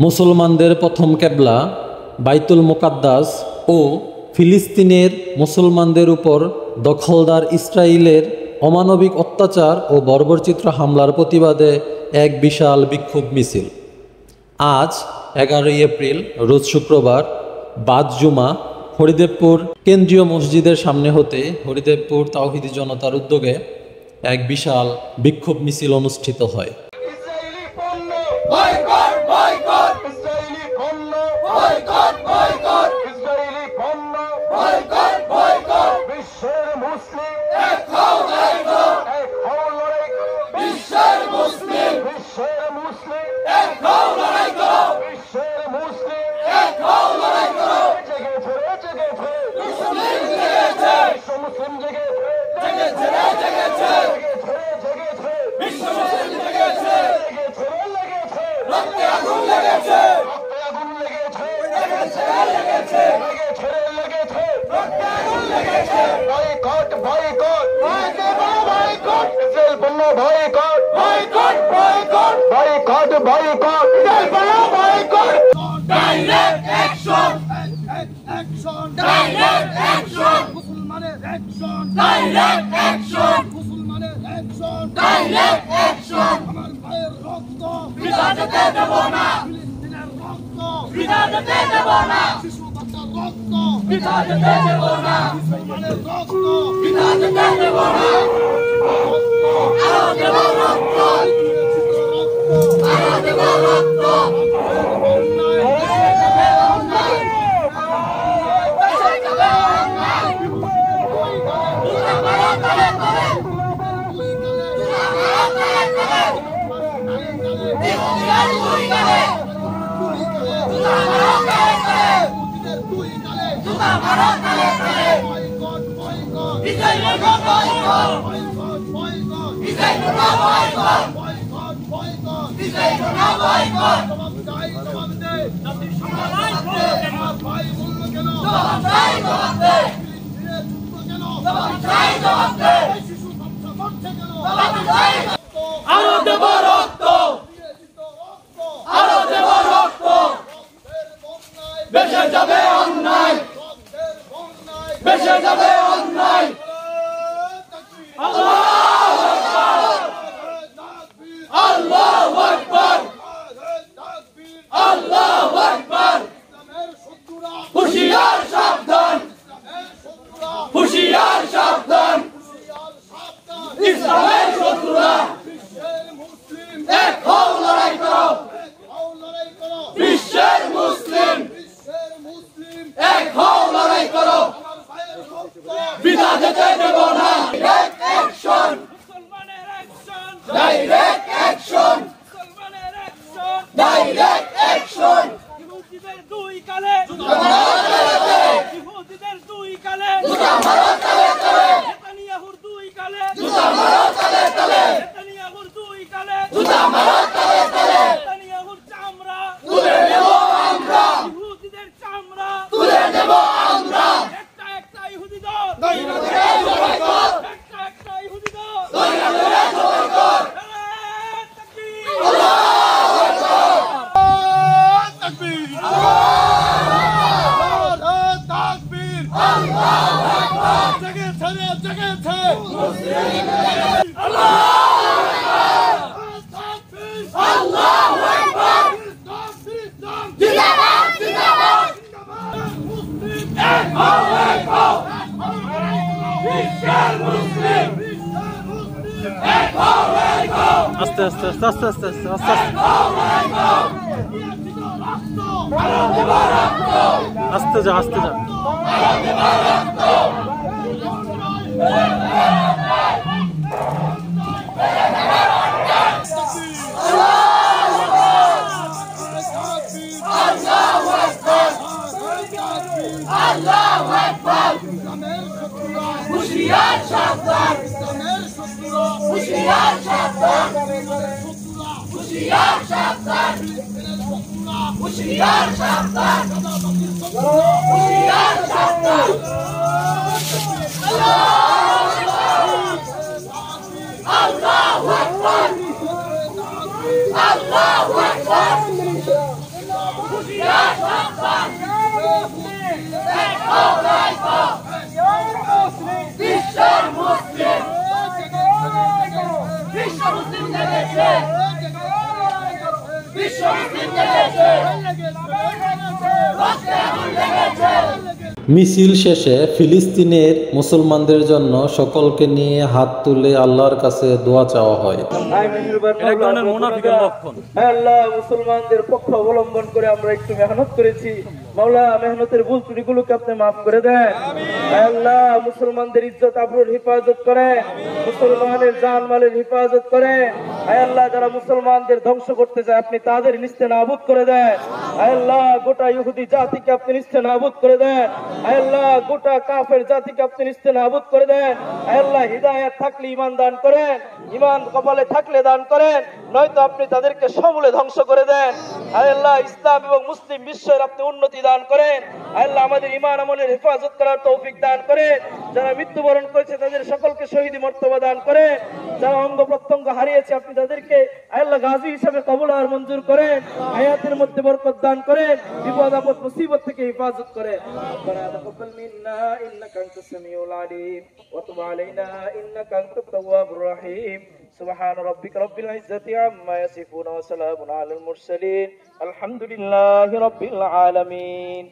মুসলমানদের প্রথম কেবলা বাইতুল মুকাদ্দাস ও ফিলিস্তিনের মুসলমানদের উপর দখলদার ইসরায়েলের অমানবিক অত্যাচার ও বর্বরচিত্র হামলার প্রতিবাদে এক বিশাল বিক্ষোভ মিছিল আজ 11 এপ্রিল রোজ শুক্রবার বাদ জুমা হরিদেবপুর কেন্দ্রীয় মসজিদের সামনে হতে হরিদেবপুর তাওহিদি জনতার উদ্যোগে এক বিশাল বিক্ষোভ মিছিল অনুষ্ঠিত হয়। Direct action! Direct action! মুসলমানের action! Direct action! মুসলমানের action! Direct action! আমার ভাইয়ের রক্ত বৃথা যেতে দেব না! ফিলিস্তিনের রক্ত বৃথা যেতে দেব না! শিশু বাচ্চার রক্ত বৃথা যেতে দেব না! মুসলমানের রক্ত বৃথা যেতে দেব না! আরো দেব রক্ত! আরো দেব রক্ত! আরো দেব রক্ত! আরো দেব রক্ত! বেঁচে যাবে অন্যায়! বেঁচে যাবে অন্যায়! আল্লাহু আকবার! আল্লাহু আকবার! আল্লাহু আকবার! হুঁশিয়ার সাবধান! হুঁশিয়ার সাবধান! ইসলামের শত্রুরা এক হও, লড়াই করো! বিশ্বের মুসলিম এক হও, লড়াই করো! বৃথা যেতে দেব না! Direct action! Direct action! Direct action! ইহুদিদের দুই কালে ইহুদিদের দুই কালে নেতানিয়াহুর দুই কালে নেতানিয়াহুর দুই কালে নেতানিয়াহুর চামড়া তুলে নেব আমরা! ইহুদিদের চামড়া তুলে নেব আমরা! একটা একটা ইহুদি দল দইরা ধরে জবাই কর! একটা একটা ইহুদি দল দইরা ধরে জবাই কর! তাকবীর! আল্লাহু আকবার! তাকবীর! আল্লাহু তাকবীর! আল্লাহু আকবার! জেগেছে রে, জেগেছে! আল্লাহু আকবার! তাকবীর! আল্লাহু আকবার! জিন্দাবাদ! জিন্দাবাদ! মুসলিম এক হও, এক হও! বিশ্বের মুসলিম এক হও, এক হও! আস্তে আস্তে আস্তে আস্তে আস্তে আস্তে আস্তে আস্তে যা আস্তে যা। আল্লাহু আকবার! হুঁশিয়ার সাবধান! হুঁশিয়ার সাবধান! হুঁশিয়ার সাবধান! হুঁশিয়ার সাবধান! হুঁশিয়ার সাবধান! আল্লাহু আকবার! আল্লাহু আকবার! মিছিল শেষে ফিলিস্তিনের মুসলমানদের জন্য সকলকে নিয়ে হাত তুলে আল্লাহর কাছে দোয়া চাওয়া হয়। আল্লাহ, মুসলমানদের পক্ষ অবলম্বন করে আমরা একটু মেহনত করেছি, মাওলা মেহনতের ভুল ত্রুটিগুলোকে আপনি মাফ করে দেন। আল্লাহ, মুসলমানদের ইজ্জত আবরুর হেফাজত করে, মুসলমানের জান মালের হেফাজত করে। আল্লাহ, যারা মুসলমানদের ধ্বংস করতে চায় আপনি তাদের নিস্তেনাবুদ করে দেন। আল্লাহ, গোটা ইহুদি জাতিকে আপনি নিস্তেনাবুদ করে দেন। আল্লাহ, গোটা কাফের জাতিকে আপনি নিস্তেনাবুদ করে দেন। আল্লাহ, হিদায়াত থাকলে ঈমান দান করেন, ঈমান কপালে থাকলে দান করেন, নয়তো আপনি তাদেরকে সমূলে ধ্বংস করে দেন। আল্লাহ, ইসলাম এবং মুসলিম বিশ্বের আপনি উন্নতি দান করেন। আল্লাহ, আমাদের ঈমান আমলের হেফাজত করার তৌফিক দান করেন। যারা মৃত্যুবরণ করেছে তাদের সকলকে শহীদ মর্তবা দান করেন। যারা অঙ্গ প্রত্যঙ্গ হারিয়েছে আপনি তাদেরকে আল্লাহ গাজী হিসেবে কবুল আর মঞ্জুর করেন। হায়াতের মধ্যে বরকত দান করেন, বিপদ আপদ মুসিবত থেকে হেফাজত করেন। রব্বানা তাকাব্বাল মিন্না ইন্নাকা আনতাস সামিউল আলিম ওয়া তুব আলাইনা ইন্নাকা আনতাত তাওয়াবুর রহিম। সুবহান রাব্বিকা রাব্বিল ইজ্জাতি আম্মা ইয়াসিফুন ওয়া সালামুন আলাল মুরসালিন। আলহামদুলিল্লাহি রাব্বিল আলামিন।